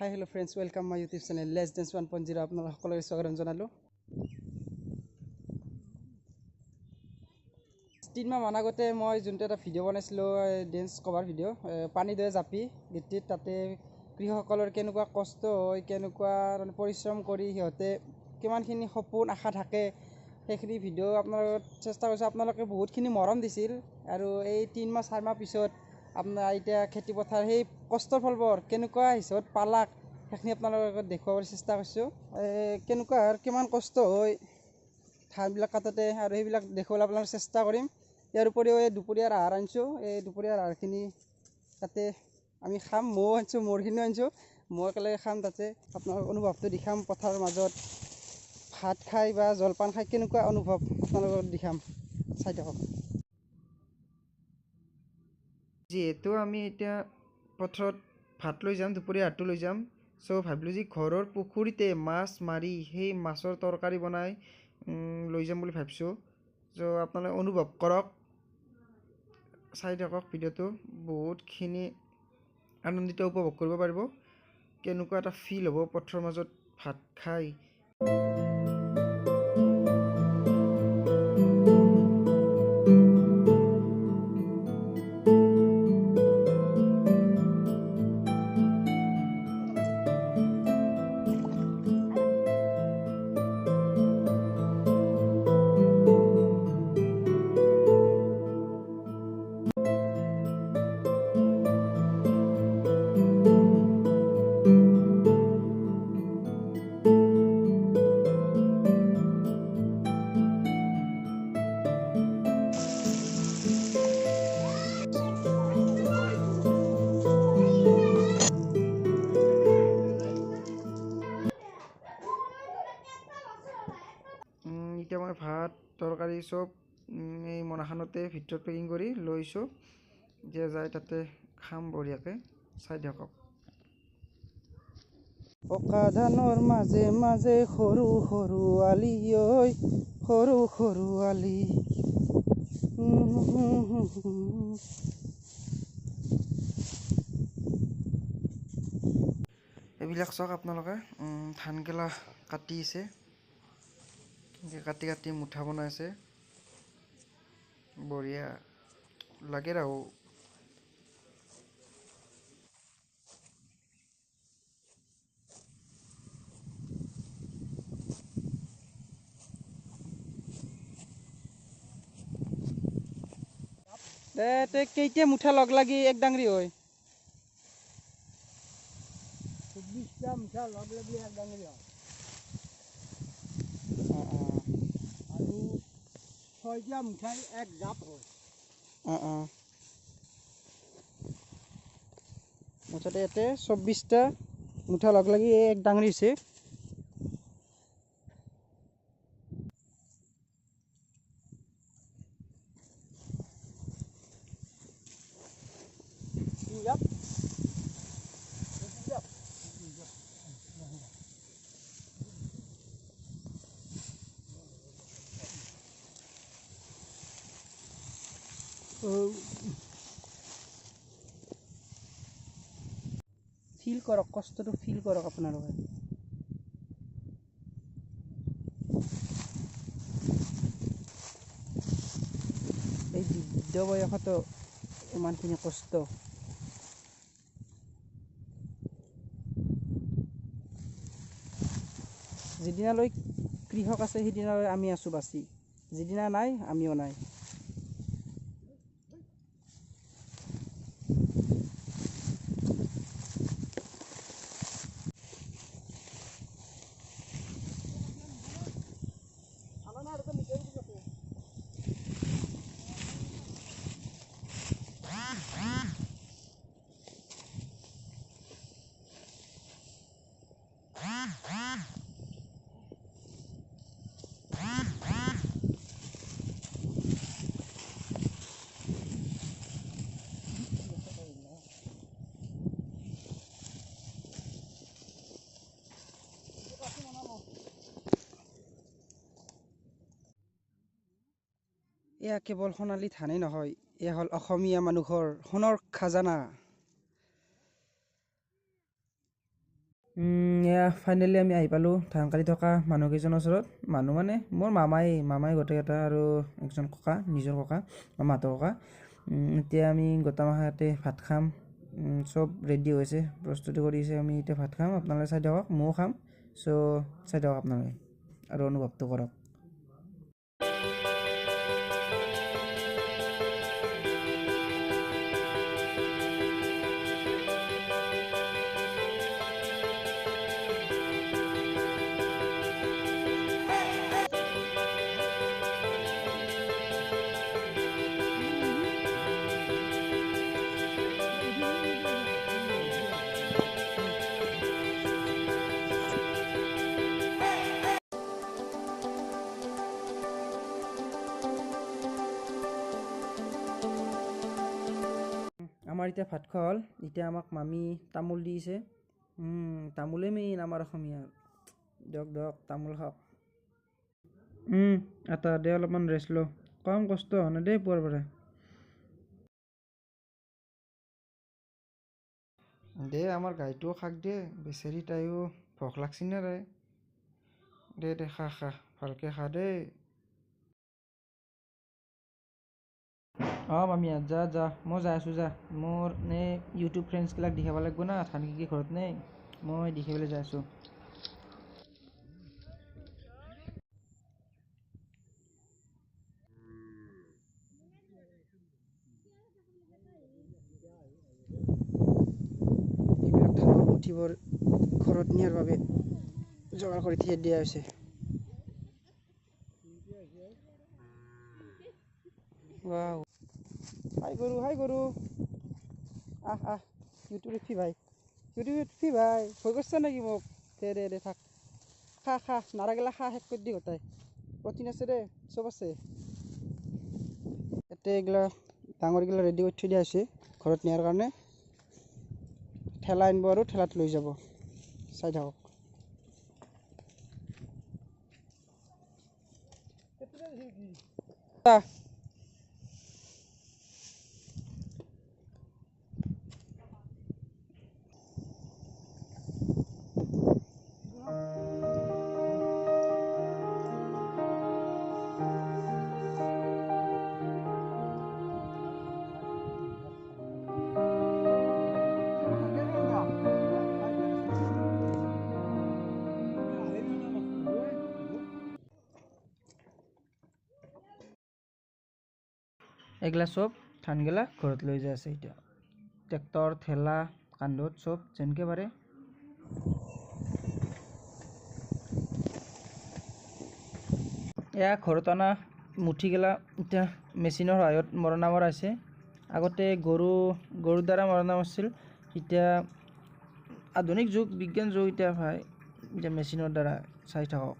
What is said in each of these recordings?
Hi, hello friends, welcome my YouTube channel Let's Dance 1.0 আপোনালোক সকলোৰে স্বাগতম জনালো 3 মাহ মান আগতে মই যোনটো এটা ভিডিঅ' বনাইছিলো ডেন্স কভাৰ ভিডিঅ' পানী দৰে জাপি গীতটিত তাতে কৃষকসকলৰ কেনেকুৱা কষ্ট হয় কেনেকুৱা পৰিশ্ৰম কৰি সিহঁতে কিমানখিনি সপোন আশা থাকে সেইখিনি ভিডিঅ' আপোনালোকক চেষ্টা কৰিছো আপোনালোকে বহুতখিনি মৰম দিছিল আৰু এই 3 মাহ 4 মাহ পিছত আপোনাৰ এতিয়া খেতি পথাৰ সেই কষ্টৰ ফলবোৰ কেনেকুৱা হিচাপত পালাক সেইখিনি আপোনালোকক দেখুৱাবলৈ চেষ্টা কৰিছো কেনেকুৱা আৰু কিমান কষ্ট হয় ধানবিলাক কাটোতে আৰু সেইবিলাক দেখুৱাবলৈ আপোনালোকক চেষ্টা কৰিম ইয়াৰ উপৰিও এই দুপৰীয়াৰ আহাৰ আনিছোঁ এই দুপৰীয়াৰ আহাৰখিনি তাতে আমি খাম ময়ো আনিছোঁ মোৰখিনিও আনিছোঁ মই একেলগে খাম তাতে আপোনালোকৰ অনুভৱটো দেখাম পথাৰৰ মাজত ভাত খাই বা জলপান খাই কেনেকুৱা অনুভৱ আপোনালোকক দেখাম চাই থাকক যিহেতু আমি এতিয়া পথাৰত ভাত লৈ যাম দুপৰীয়া ভাতটো লৈ যাম চ' ভাবিলোঁ যে ঘৰৰ পুখুৰীতে মাছ মাৰি সেই মাছৰ তৰকাৰী বনাই লৈ যাম বুলি ভাবিছোঁ চ' আপোনালোকে অনুভৱ কৰক চাই থাকক ভিডিঅ'টো বহুতখিনি আনন্দিত উপভোগ কৰিব পাৰিব কেনেকুৱা এটা ফিল হ'ব পথাৰৰ মাজত ভাত খাই এতিয়া মই ভাত তৰকাৰী চব এই মোনাখনতে ভিতৰত পেকিং কৰি লৈছোঁ যে যায় তাতে খাম বঢ়িয়াকৈ চাই থাকক পকা ধানৰ মাজে মাজে সৰু সৰু আলি ঐ সৰু সৰু আলি এইবিলাক চাওক আপোনালোকে ধানগেলা কাটিছে কাটি কাটি মুঠা বনাইছে বঢ়িয়া লাগে আৰু কেইটা মুঠা লগ লাগি এক ডাঙৰি হয় ২৬টা মুঠা লগ লাগি এক ডাঙৰি হয় আৰু 6টা মুঠাই এক জাপ হয় মুঠতে ইয়াতে 24টা মুঠা লগ লাগি এক ডাঙৰি হৈছে জাপ ফিল কৰক কষ্টটো ফিল কৰক আপোনালোকে এই বৃদ্ধ বয়সতো ইমানখিনি কষ্ট যিদিনালৈ কৃষক আছে সেইদিনালৈ আমি আছোঁ বাচি যিদিনা নাই আমিও নাই এয়া কেৱল সোণালী ধানেই নহয় এয়া হ'ল অসমীয়া মানুহৰ সোণৰ খাজানা এয়া ফাইনেলি আমি আহি পালোঁ ধান কাটি থকা মানুহকেইজনৰ ওচৰত। মানুহ মানে মোৰ মামাই গোটেইকেইটা আৰু একজন ককা, নিজৰ ককা, মামাহঁতৰ ককা। এতিয়া আমি গোটেইমাখা ইয়াতে ভাত খাম। চব ৰেডি হৈছে, প্ৰস্তুতি কৰিছে। আমি এতিয়া ভাত খাম, আপোনালোকে চাই থাকক, ময়ো খাম। চ' চাই থাকক আপোনালোকে আৰু অনুভৱটো কৰক। আমাৰ এতিয়া ভাত খোৱা হ'ল। এতিয়া আমাক মামী তামোল দিছে। তামোলেই মেইন আমাৰ অসমীয়াৰ। দিয়ক দিয়ক তামোল খাওক। এটা দে অলপমান ৰেষ্ট ল, কম কষ্ট হোৱা নাই দেই পুৱাৰ পৰা। দে আমাৰ গাইটোও খাক দে, বেচেৰি তাইও ভোক লাগছি নে তাই। দে খা খা, ভালকে খা দেই। মামী যা যা, মই যাই আছোঁ যা। মোৰ ইউটিউব ফ্ৰেণ্ডছগিলাক দেখাব লাগিব না, ধান কি ঘৰত নে, মই দেখিবলৈ যাই আছোঁ। এইবিলাক ধানৰ মুঠিবোৰ ঘৰত নিয়াৰ বাবে যোগাৰ কৰি থৈ দিয়া হৈছে। ৱাও, হাই গৰু আহ ইউটিউব উঠি ভাই, ভয় কৰিছা নেকি মোক? দে থাক, খা নাৰাগিলা খা, শেষ কৰি দি গোটাই। প্ৰটিন আছে দে, চব আছে ইয়াতে। এইগিলা ডাঙৰগিলা ৰেডি কৰি থৈ দিয়া হৈছে ঘৰত নিয়াৰ কাৰণে। ঠেলা আনিব আৰু ঠেলাত লৈ যাব, চাই থাকক। এইগিলা চব ধানগিলা ঘৰত লৈ যাই আছে এতিয়া। ট্ৰেক্টৰ, ঠেলা, কান্ধত চব যেনেকৈ পাৰে। এয়া ঘৰত অনা মুঠিগিলা এতিয়া মেচিনৰ সহায়ত মৰণা মৰা হৈছে। আগতে গৰুৰ দ্বাৰা মৰণা মাৰিছিল, এতিয়া আধুনিক যুগ, বিজ্ঞান যুগ এতিয়া ভাই, এতিয়া মেচিনৰ দ্বাৰা। চাই থাকক।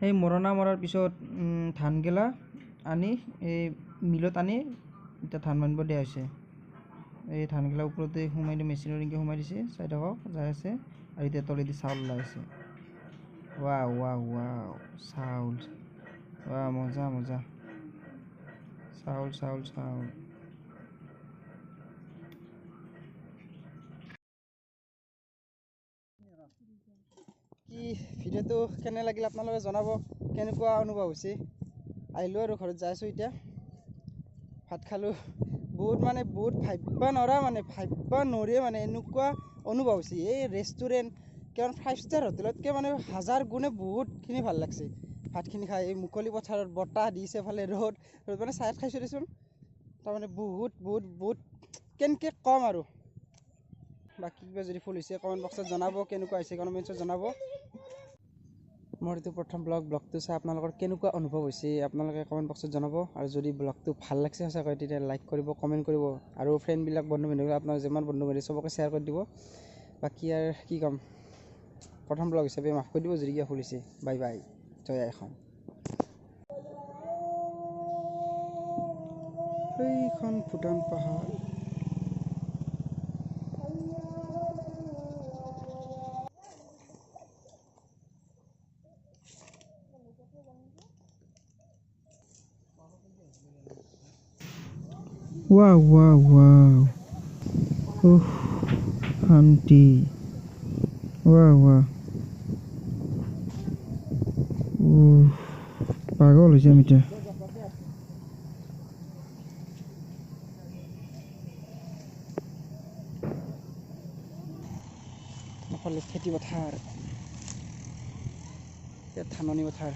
সেই মৰণা মৰাৰ পিছত ধানগিলা আনি এই মিলত আনি এতিয়া ধান বানিব দিয়া হৈছে। এই ধানগিলা ওপৰতে সোমাই দি মেচিনৰ এনেকৈ সোমাই দিছে, চাই থাকক যাই আছে। আৰু এতিয়া তলেদি চাউল ওলাই আছে। ৱাও চাউল, মজা চাউল। কি ভিডিঅ'টো কেনে লাগিল আপোনালোকে জনাব, কেনেকুৱা অনুভৱ হৈছে। আহিলোঁ আৰু ঘৰত যাই আছোঁ এতিয়া, ভাত খালোঁ। বহুত ভাবিব নোৱাৰে মানে এনেকুৱা অনুভৱ হৈছে। এই ৰেষ্টুৰেণ্ট কিমান 5 ষ্টাৰ হোটেলতকৈ মানে 1000 গুণে বহুতখিনি ভাল লাগছে ভাতখিনি খাই। এই মুকলি পথাৰত বতাহ দিছে, ফালে ৰ'দ মানে চাইত খাইছোঁ দেচোন। তাৰমানে বহুত কেনেকৈ কম আৰু। বাকী কিবা যদি ভুল হৈছে কমেণ্ট বক্সত জনাব, কেনেকুৱা হৈছে কমেণ্ট বক্সত জনাব। মোৰ এইটো প্ৰথম ব্লগটো চাই আপোনালোকৰ কেনেকুৱা অনুভৱ হৈছে আপোনালোকে কমেণ্ট বক্সত জনাব। আৰু যদি ব্লগটো ভাল লাগছে সঁচাকৈ, তেতিয়া লাইক কৰিব, কমেণ্ট কৰিব। আৰু ফ্ৰেণ্ডবিলাক, বন্ধু বান্ধৱীবিলাক, আপোনাৰ যিমান বন্ধু বান্ধৱী চবকে শ্বেয়াৰ কৰি দিব। বাকী আৰু কি ক'ম, প্ৰথম ব্লগ হিচাপে মাফ কৰি দিব যদি কিবা ভুল হৈছে। বাই বাই, জয় আই অসম। সেইখন ভূটান পাহাৰ। ৱাও ৱাও ৱাও উফ শান্তি ৱাও ৱাও পাগল হৈছে আমি এতিয়া এইফালে খেতি পথাৰ, ইয়াত ধাননি পথাৰ।